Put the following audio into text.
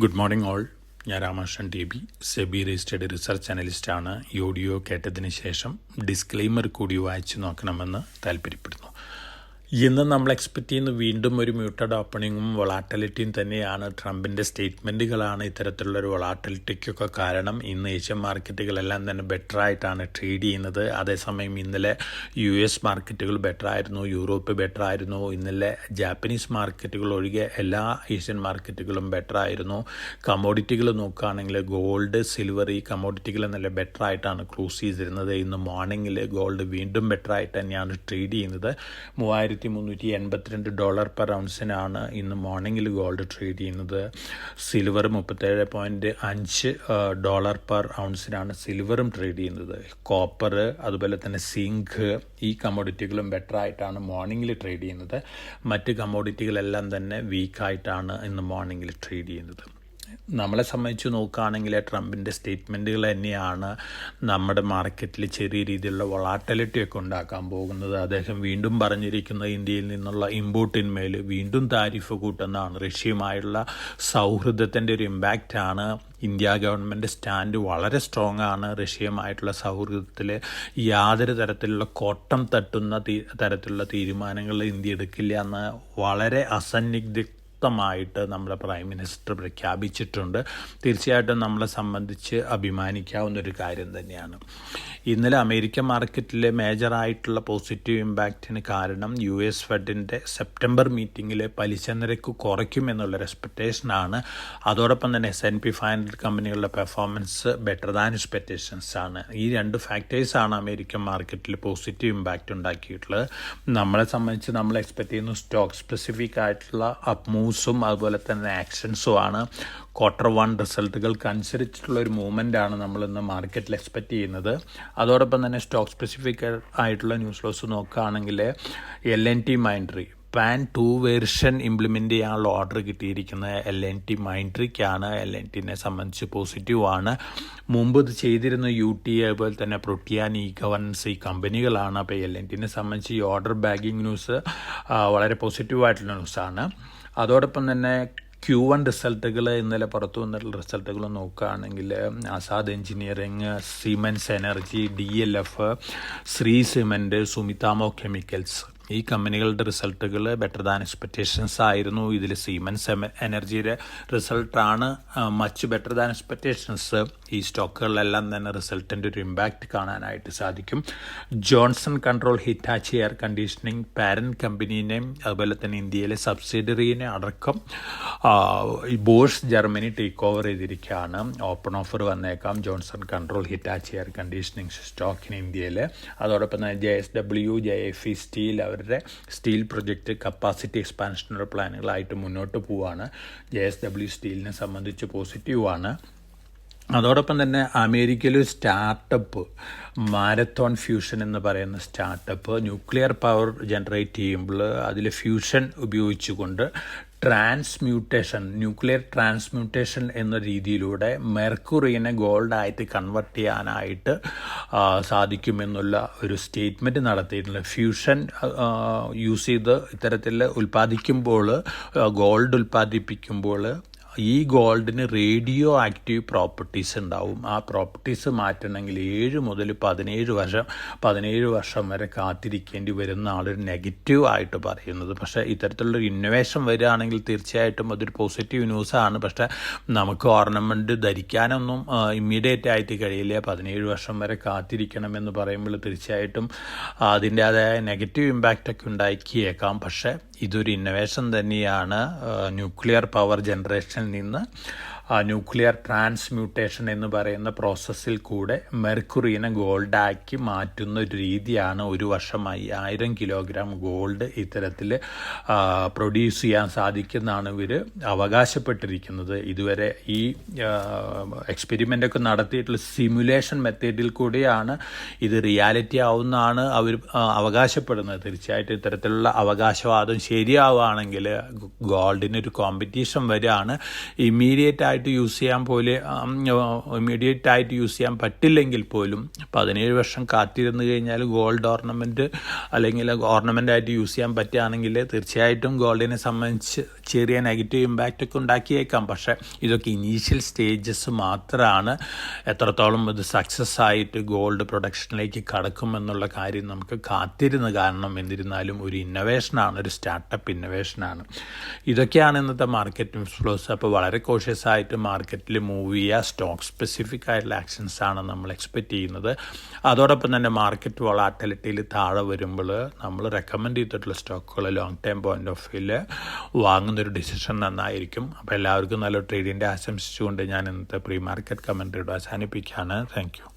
Good morning all. ഞാൻ Ramakrishnan T B, SEBI registered research അനലിസ്റ്റാണ്. ഈ ഓഡിയോ കേട്ടതിന് ശേഷം ഡിസ്ക്ലെയിമർ കൂടി വായിച്ചു നോക്കണമെന്ന് താല്പര്യപ്പെടുന്നു. ഇന്ന് നമ്മൾ എക്സ്പെക്റ്റ് ചെയ്യുന്ന വീണ്ടും ഒരു മ്യൂട്ടഡ് ഓപ്പണിങ്ങും വൊളാറ്റിലിറ്റിയും തന്നെയാണ്. ട്രംപിൻ്റെ സ്റ്റേറ്റ്മെൻറ്റുകളാണ് ഇത്തരത്തിലുള്ളൊരു വൊളാറ്റിലിറ്റിക്കൊക്കെ കാരണം. ഇന്ന് ഏഷ്യൻ മാർക്കറ്റുകളെല്ലാം തന്നെ ബെറ്ററായിട്ടാണ് ട്രേഡ് ചെയ്യുന്നത്. അതേസമയം ഇന്നലെ US മാർക്കറ്റുകൾ ബെറ്ററായിരുന്നു, യൂറോപ്പ് ബെറ്ററായിരുന്നു. ഇന്നലെ ജാപ്പനീസ് മാർക്കറ്റുകൾ ഒഴികെ എല്ലാ ഏഷ്യൻ മാർക്കറ്റുകളും ബെറ്ററായിരുന്നു. കമ്മോഡിറ്റികൾ നോക്കുകയാണെങ്കിൽ ഗോൾഡ്, സിൽവർ, ഈ കമ്മോഡിറ്റികൾ നല്ല ബെറ്ററായിട്ടാണ് ക്ലോസ് ചെയ്തിരുന്നത്. ഇന്ന് മോർണിംഗിൽ ഗോൾഡ് വീണ്ടും ബെറ്ററായിട്ട് തന്നെയാണ് ട്രേഡ് ചെയ്യുന്നത്. $3,382 പെർ ഔൺസിനാണ് ഇന്ന് മോർണിംഗിൽ ഗോൾഡ് ട്രേഡ് ചെയ്യുന്നത്. സിൽവർ $37.5 പെർ ഔൺസിനാണ് സിൽവറും ട്രേഡ് ചെയ്യുന്നത്. കോപ്പർ, അതുപോലെ തന്നെ സിങ്ക്, ഈ കമ്മോഡിറ്റികളും ബെറ്ററായിട്ടാണ് മോർണിംഗിൽ ട്രേഡ് ചെയ്യുന്നത്. മറ്റ് കമ്മോഡിറ്റികളെല്ലാം തന്നെ വീക്കായിട്ടാണ് ഇന്ന് മോർണിംഗിൽ ട്രേഡ് ചെയ്യുന്നത്. നമ്മളെ സംബന്ധിച്ച് നോക്കുകയാണെങ്കിൽ ട്രംപിൻ്റെ സ്റ്റേറ്റ്മെൻറ്റുകൾ തന്നെയാണ് നമ്മുടെ മാർക്കറ്റിൽ ചെറിയ രീതിയിലുള്ള വൊളാറ്റിലിറ്റിയൊക്കെ ഉണ്ടാക്കാൻ പോകുന്നത്. അദ്ദേഹം വീണ്ടും പറഞ്ഞിരിക്കുന്നത് ഇന്ത്യയിൽ നിന്നുള്ള ഇമ്പോർട്ടിന്മേൽ വീണ്ടും താരിഫ് കൂട്ടുന്നതാണ്. റഷ്യയുമായുള്ള സൗഹൃദത്തിൻ്റെ ഒരു ഇമ്പാക്റ്റാണ്. ഇന്ത്യ ഗവൺമെൻറ് സ്റ്റാൻഡ് വളരെ സ്ട്രോങ് ആണ്. റഷ്യയുമായിട്ടുള്ള സൗഹൃദത്തിൽ യാതൊരു തരത്തിലുള്ള കോട്ടം തട്ടുന്ന തരത്തിലുള്ള തീരുമാനങ്ങൾ ഇന്ത്യ എടുക്കില്ല എന്ന് വളരെ അസന്നിഗ്ധമായിട്ട് നമ്മുടെ പ്രൈം മിനിസ്റ്റർ പ്രഖ്യാപിച്ചിട്ടുണ്ട്. തീർച്ചയായിട്ടും നമ്മളെ സംബന്ധിച്ച് അഭിമാനിക്കാവുന്ന ഒരു കാര്യം തന്നെയാണ്. ഇന്നലെ അമേരിക്കൻ മാർക്കറ്റിലെ മേജറായിട്ടുള്ള പോസിറ്റീവ് ഇമ്പാക്റ്റിന് കാരണം US ഫെഡിൻ്റെ സെപ്റ്റംബർ മീറ്റിങ്ങിൽ പലിശ നിരക്ക് കുറയ്ക്കുമെന്നുള്ളൊരു എക്സ്പെക്റ്റേഷനാണ്. അതോടൊപ്പം തന്നെ S&P 500 കമ്പനികളുടെ പെർഫോമൻസ് ബെറ്റർ ദാൻ എക്സ്പെക്റ്റേഷൻസ് ആണ്. ഈ രണ്ട് ഫാക്ടേഴ്സാണ് അമേരിക്കൻ മാർക്കറ്റിൽ പോസിറ്റീവ് ഇമ്പാക്റ്റ് ഉണ്ടാക്കിയിട്ടുള്ളത്. നമ്മളെ സംബന്ധിച്ച് നമ്മൾ എക്സ്പെക്റ്റ് ചെയ്യുന്ന സ്റ്റോക്ക് സ്പെസിഫിക് ആയിട്ടുള്ള അപ്പ് മൂവ്സും അതുപോലെ തന്നെ ആക്ഷൻസും ആണ്. Q1 റിസൾട്ടുകൾക്ക് അനുസരിച്ചിട്ടുള്ള ഒരു മൂവ്മെൻ്റ് ആണ് നമ്മളിന്ന് മാർക്കറ്റിൽ എക്സ്പെക്റ്റ് ചെയ്യുന്നത്. അതോടൊപ്പം തന്നെ സ്റ്റോക്ക് സ്പെസിഫിക് ആയിട്ടുള്ള ന്യൂസ് ഫ്ലോസ് നോക്കുകയാണെങ്കിൽ L&T മൈൻഡ്രി പാൻ 2 വേർഷൻ ഇംപ്ലിമെൻ്റ് ചെയ്യാനുള്ള ഓർഡർ കിട്ടിയിരിക്കുന്നത് L&T മൈൻഡ്രിക്കാണ്. L&Tനെ സംബന്ധിച്ച് പോസിറ്റീവാണ്. മുമ്പ് ഇത് ചെയ്തിരുന്ന UT, അതുപോലെ തന്നെ പ്രൊട്ടിയാൻ, ഈ ഗവർണൻസ്, ഈ കമ്പനികളാണ്. അപ്പോൾ L&Tനെ സംബന്ധിച്ച് ഈ ഓർഡർ ബാഗിങ് ന്യൂസ് വളരെ പോസിറ്റീവായിട്ടുള്ള ന്യൂസാണ്. അതോടൊപ്പം തന്നെ Q1 റിസൾട്ടുകൾ ഇന്നലെ പുറത്തു വന്നിട്ടുള്ള റിസൾട്ടുകൾ നോക്കുകയാണെങ്കിൽ Azad engineering, Siemens energy, DLF, Shree cement, Sumitomo chemicals, ഈ കമ്പനികളുടെ റിസൾട്ടുകൾ ബെറ്റർ ദാൻ എക്സ്പെക്റ്റേഷൻസ് ആയിരുന്നു. ഇതിൽ സീമെൻസ് എനർജിയുടെ റിസൾട്ടാണ് മച്ച് ബെറ്റർ ദാൻ എക്സ്പെക്റ്റേഷൻസ്. ഈ സ്റ്റോക്കുകളിലെല്ലാം തന്നെ റിസൾട്ടിൻ്റെ ഒരു ഇമ്പാക്റ്റ് കാണാനായിട്ട് സാധിക്കും. Johnson control, Hitachi air conditioning parent കമ്പനീനെയും അതുപോലെ തന്നെ ഇന്ത്യയിലെ സബ്സിഡറിനെ അടക്കം ബോഷ് ജർമ്മനി ടേക്ക് ഓവർ ചെയ്തിരിക്കുകയാണ്. ഓപ്പൺ ഓഫർ വന്നേക്കാം Johnson control, Hitachi air conditioning സ്റ്റോക്കിന് ഇന്ത്യയിൽ. അതോടൊപ്പം തന്നെ JSW, JFE സ്റ്റീൽ, അവരുടെ സ്റ്റീൽ പ്രൊജക്റ്റ് കപ്പാസിറ്റി എക്സ്പാൻഷനുള്ള പ്ലാനുകളായിട്ട് മുന്നോട്ട് പോവുകയാണ്. JSW സ്റ്റീലിനെ സംബന്ധിച്ച് പോസിറ്റീവാണ്. അതോടൊപ്പം തന്നെ അമേരിക്കയിൽ ഒരു സ്റ്റാർട്ടപ്പ് മാരത്തോൺ ഫ്യൂഷൻ എന്ന് പറയുന്ന സ്റ്റാർട്ടപ്പ് ന്യൂക്ലിയർ പവർ ജനറേറ്റ് ചെയ്യുമ്പോൾ അതിൽ ഫ്യൂഷൻ ഉപയോഗിച്ചുകൊണ്ട് ന്യൂക്ലിയർ ട്രാൻസ്മ്യൂട്ടേഷൻ എന്ന രീതിയിലൂടെ മെർക്കുറിനെ ഗോൾഡായിട്ട് കൺവെർട്ട് ചെയ്യാനായിട്ട് സാധിക്കുമെന്നുള്ള ഒരു സ്റ്റേറ്റ്മെൻറ്റ് നടത്തിയിട്ടുണ്ട്. ഫ്യൂഷൻ യൂസ് ചെയ്ത് ഇത്തരത്തിൽ ഗോൾഡ് ഉൽപ്പാദിപ്പിക്കുമ്പോൾ ഈ ഗോൾഡിന് റേഡിയോ ആക്റ്റീവ് പ്രോപ്പർട്ടീസ് ഉണ്ടാവും. ആ പ്രോപ്പർട്ടീസ് മാറ്റണമെങ്കിൽ 7 മുതൽ 17 വർഷം വരെ കാത്തിരിക്കേണ്ടി വരുന്ന ആളൊരു നെഗറ്റീവ് ആയിട്ട് പറയുന്നത്. പക്ഷേ ഇത്തരത്തിലുള്ളൊരു ഇന്നോവേഷൻ വരികയാണെങ്കിൽ തീർച്ചയായിട്ടും അതൊരു പോസിറ്റീവ് ന്യൂസാണ്. പക്ഷേ നമുക്ക് ഓർണമെൻറ്റ് ധരിക്കാനൊന്നും ഇമ്മീഡിയറ്റ് ആയിട്ട് കഴിയില്ല. 17 വർഷം വരെ കാത്തിരിക്കണമെന്ന് പറയുമ്പോൾ തീർച്ചയായിട്ടും അതിൻ്റേതായ നെഗറ്റീവ് ഇമ്പാക്റ്റൊക്കെ ഉണ്ടാക്കിയേക്കാം. പക്ഷേ ഇതൊരു ഇന്നോവേഷൻ തന്നെയാണ്. ന്യൂക്ലിയർ പവർ ജനറേഷനിൽ നിന്ന് ന്യൂക്ലിയർ ട്രാൻസ്മ്യൂട്ടേഷൻ എന്ന് പറയുന്ന പ്രോസസ്സിൽ കൂടെ മെർക്കുറിനെ ഗോൾഡാക്കി മാറ്റുന്ന ഒരു രീതിയാണ്. ഒരു വർഷം 5000 കിലോഗ്രാം ഗോൾഡ് ഇത്തരത്തിൽ പ്രൊഡ്യൂസ് ചെയ്യാൻ സാധിക്കുന്നതാണ് ഇവർ അവകാശപ്പെട്ടിരിക്കുന്നത്. ഇതുവരെ ഈ എക്സ്പെരിമെൻ്റൊക്കെ നടത്തിയിട്ടുള്ള സിമുലേഷൻ മെത്തേഡിൽ കൂടിയാണ് ഇത് റിയാലിറ്റി ആവുന്നതാണ് അവർ അവകാശപ്പെടുന്നത്. തീർച്ചയായിട്ടും ഇത്തരത്തിലുള്ള അവകാശവാദം ശരിയാവുകയാണെങ്കിൽ ഗോൾഡിനൊരു കോമ്പറ്റീഷൻ വരികയാണ്. ഇമ്മീഡിയറ്റ് ആയിട്ട് യൂസ് ചെയ്യാൻ ഇമ്മീഡിയറ്റ് ആയിട്ട് യൂസ് ചെയ്യാൻ പറ്റില്ലെങ്കിൽ പോലും 17 വർഷം കാത്തിരുന്ന് കഴിഞ്ഞാൽ ഗോൾഡ് ഓർണമെൻറ്റ് അല്ലെങ്കിൽ ഓർണമെൻ്റ് ആയിട്ട് യൂസ് ചെയ്യാൻ പറ്റുകയാണെങ്കിൽ തീർച്ചയായിട്ടും ഗോൾഡിനെ സംബന്ധിച്ച് ചെറിയ നെഗറ്റീവ് ഇമ്പാക്റ്റ് ഒക്കെ ഉണ്ടാക്കിയേക്കാം. പക്ഷേ ഇതൊക്കെ ഇനീഷ്യൽ സ്റ്റേജസ് മാത്രമാണ്. എത്രത്തോളം ഇത് സക്സസ് ആയിട്ട് ഗോൾഡ് പ്രൊഡക്ഷനിലേക്ക് കടക്കുമെന്നുള്ള കാര്യം നമുക്ക് കാത്തിരുന്ന് കാണണം. എന്നിരുന്നാലും ഒരു ഇന്നോവേഷനാണ്, ഒരു സ്റ്റാർട്ടപ്പ് ഇന്നോവേഷനാണ്. ഇതൊക്കെയാണ് ഇന്നത്തെ മാർക്കറ്റ് ഇൻഫ്ലോസ്. അപ്പോൾ വളരെ കോഷ്യസ് ആയിട്ട് മാർക്കറ്റിൽ മൂവ് ചെയ്യുക. സ്റ്റോക്ക് സ്പെസിഫിക് ആയിട്ടുള്ള ആക്ഷൻസ് ആണ് നമ്മൾ എക്സ്പെക്റ്റ് ചെയ്യുന്നത്. അതോടൊപ്പം തന്നെ മാർക്കറ്റ് വോളാറ്റിലിറ്റിയിൽ താഴെ വരുമ്പോൾ നമ്മൾ റെക്കമെൻഡ് ചെയ്തിട്ടുള്ള സ്റ്റോക്കുകൾ ലോങ് ടൈം പോയിന്റ് ഓഫ് വ്യൂവിൽ വാങ്ങുന്നൊരു ഡിസിഷൻ നന്നായിരിക്കും. അപ്പോൾ എല്ലാവർക്കും നല്ല ട്രേഡിൻ്റെ ആശംസിച്ചുകൊണ്ട് ഞാൻ ഇന്നത്തെ പ്രീ മാർക്കറ്റ് കമൻട്രിയുടെ അവസാനിപ്പിക്കുകയാണ്. Thank you.